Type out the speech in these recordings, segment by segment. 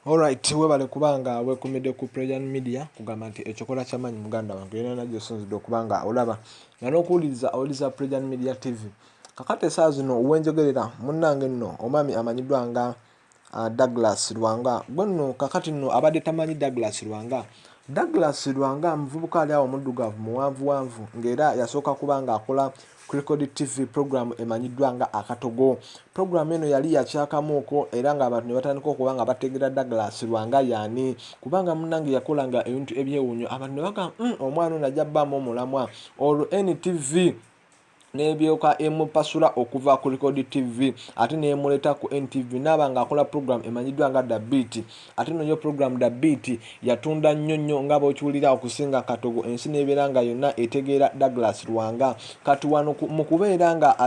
Alright, webale kubanga wekumidde ku Precision Media kugamba nti ekyokola ky'amaanyi muganda wange era najjo sonzidde okubanga olaba nga n'okuwuliriza Precision Media TV. Kakati essaawa zino wenjogerera munnange nno omwami amanyiddwa nga Dauglas Lwanga. Gwe nno kakati nno abadde tamanyi Dauglas Lwanga. Dauglas Lwanga muvubuka ali awo muddugavu muwanvuwanvu ng'era yasooka kuba ng'akola ku Record TV program emanyiddwa nga Akatogo. Program eno yali yakyakamuuko era ng'abantu ne batandika okuba nga bategeera Dauglas Lwanga yaani kubanga munnange yakolanga ebintu ebyewuunyo abantu ne bagamba omwana ono ajja bbaamu omulamwa. Olwo NTV n'ebyoka emupasula okuva ku Record TV ate n'emuleeta ku NTV n'aba ng'akola program emanyiddwa nga The Beat. Ate nno yo program The Beat yatunda nnyo nga bw'okiwulira okusinga Katogo ensi n'ebeera nga yonna etegeera Dauglas Lwanga. Kati wano mu kubeera nga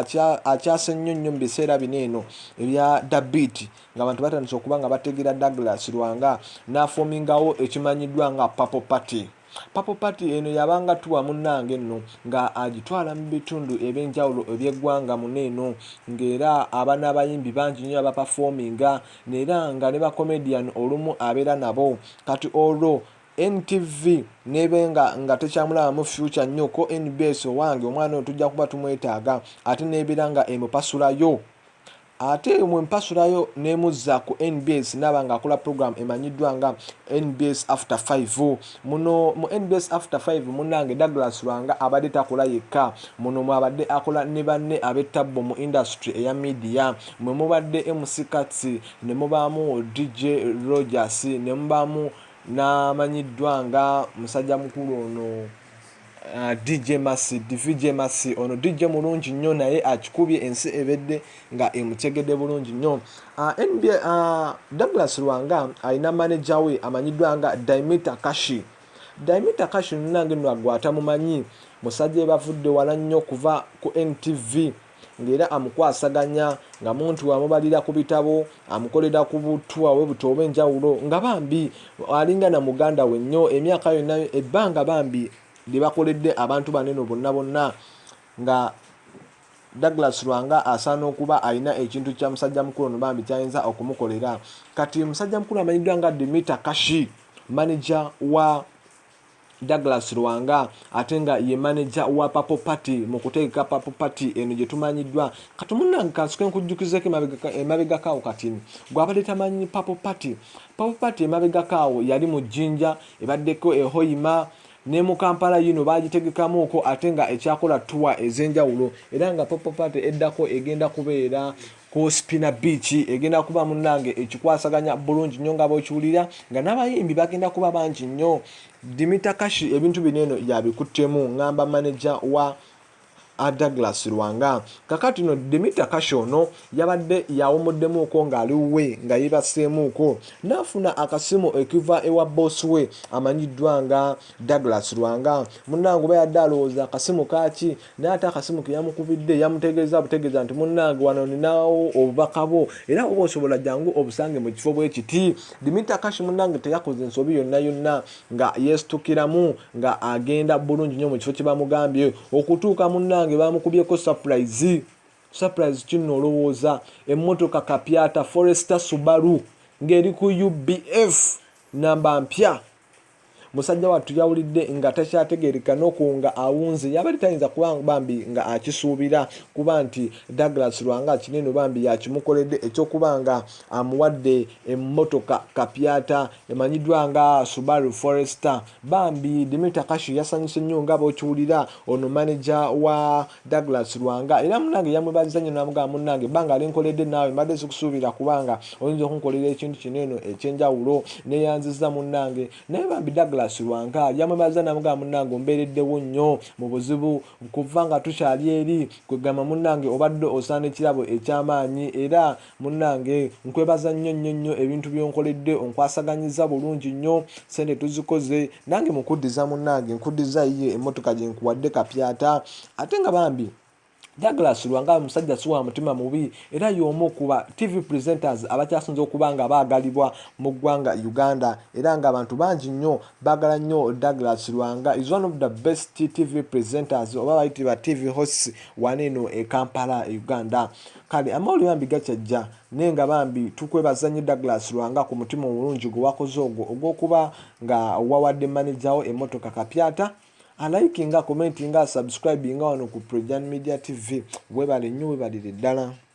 akyase nnyo mu biseera bino eno ebya The Beat ng'abantu batandise okuba nga bategeera Dauglas Lwanga n'afoomingawo ekimanyiddwa nga Purple Party. Purple Party eno yabanga tuwa munnange nno nga agitwala mu bitundu eby'enjawulo eby'eggwanga muneeno ng'era abaana abayimbi bangi nnyo abaperforminga n'era nga ne bacomedian olumu abeera nabo. Kati olwo NTV nebenga nga tekyamulabamu future nnyo ko NBS owange omwana ono tujja kuba tumwetaaga ate n'ebeera nga emupasulayo. Ate mwempasulayo nemuzza ku NBS naba nga akola program emanyiddwa nga NBS After 5. Muno mu NBS After 5 munnange Dauglas Lwanga abadde takola yekka. Muno mwabadde akola ne banne ab'ettabbo mu industry eya media. Mwe mubadde MC Katsi, ne mubaamu DJ Rogers, ne mubaamu n'amanyiddwa nga musajja mukulu ono DJ Masi ono DJ mulungi nnyo naye akikubye ensi ebedde nga emutegedde bulungi nnyo. Dauglas Lwanga alina manager we amanyiddwa nga Daimita Kashi. Daimita Kashi nange nno agwata mumanyi musajja ebavudde wala nnyo kuva ku NTV ng'era amukwasaganya nga muntu amubalira ku bitabo amukolera ku butwa we buto obw'enjawulo nga bambi alinga na muganda we nnyo emyaka yonna ebbanga bambi libakoledde abantu banene bonna nga Dauglas Lwanga asaana okuba alina ekintu kya musajja mukulu ono bambi kyayinza okumukolera. Kati musajja mukulu amanyiddwa nga Daimita Kashi manager wa Dauglas Lwanga ate nga ye manager wa Purple Party mu kuteeka Purple Party eno gye tumanyiddwa. Kati munnange kansuke nkujjukizeko emabegakaawo kati gwabadde tamanyi Purple Party emabegakaawo yali mu Jinja ebaddeko ehoyima ne mu Kampala yino bagitegekamuuko ate nga ekyakola tour ez'enjawulo era nga Purple Party eddako egenda kubeera ku Spina Beach egenda kuba munnange ekikwasaganya bulungi nnyo nga bw'okiwulira nga n'abayimbi bagenda kuba bangi nnyo. Daimita Kashi ebintu bino eno yabikuttemu ngamba manager wa Dauglas Lwanga. Kakati no Daimita Kashi ono yabadde yawumuddemuuko ng'ali we nga yebaseemuuko n'afuna akasimu ekiva ewa boss we amanyiddwa nga Douglas Lwanga. Munnange bayadde alowooza akasimu kaaki naye ate akasimu ke yamukubidde yamutegeeza butegeeza nti munnange wano ninawo obubaka bwo era oba osobola jangu obusange mu kifo bwe kiti. Daimita Kashi munnange teyakoze ensobi yonna nga yeesitukiramu nga agenda bulungi nnyo mu kifo kye bamugambye okutuuka munnange bamukubyeko surprise kino olowooza emmotoka kapyata Forester Subaru ng'eri ku UBF namba mpya. Musajja wattu yawulidde nga takyategeereka n'okunga awunze yabadde tayinza kuba bambi nga akisuubira kuba nti Douglas Lwanga kinene bambi yakimukoledde ekyokuba nga amuwadde emmotoka kapyata emanyiddwa nga Subaru Forester. Bambi Daimita Kashi yasanyuse nnyo nga bw'okiwulira ono manager wa Douglas Lwanga era munnange yamwebaziza nnyo n'amugamba munnange banga alinkoledde naawe mbadde sikusuubira kubanga oyinza okunkolera ekintu kinene eky'enjawulo neyanziza munnange naye bambi Douglas Lwanga yamwebaza namugamba munnange ombeereddewo nnyo mu buzibu kuva nga tukyali eri kwegamba munnange obadde osaana ekirabo eky'amaanyi era munnange nkwebaza nnyo ebintu byonkoledde onkwasaganyiza bulungi nnyo sente tuzikoze nange mukuddiza munnange nkuddiza yiye emmotoka gye nkuwadde kapyata ate nga bambi Dauglas lwanga musajja siwa mutima mubi era y'omu kuba TV presenters abakyasinze okuba nga baagalibwa mu ggwanga Uganda era nga abantu bangi nnyo baagala nnyo Dauglas lwanga is one of the best TV presenters oba bayitibwa TV hosts waneno e Kampala Uganda. Kale amawulire bambi gakyajja naye nga bambi tukwebaza nnyo Dauglas lwanga ku mutima omulungi gwe wakoze ogw'okuba nga wawadde manager wo Emotoka Kapyata likinga commentinga subscribinga wano ku Projan Media TV webale nnyo webalire ddala.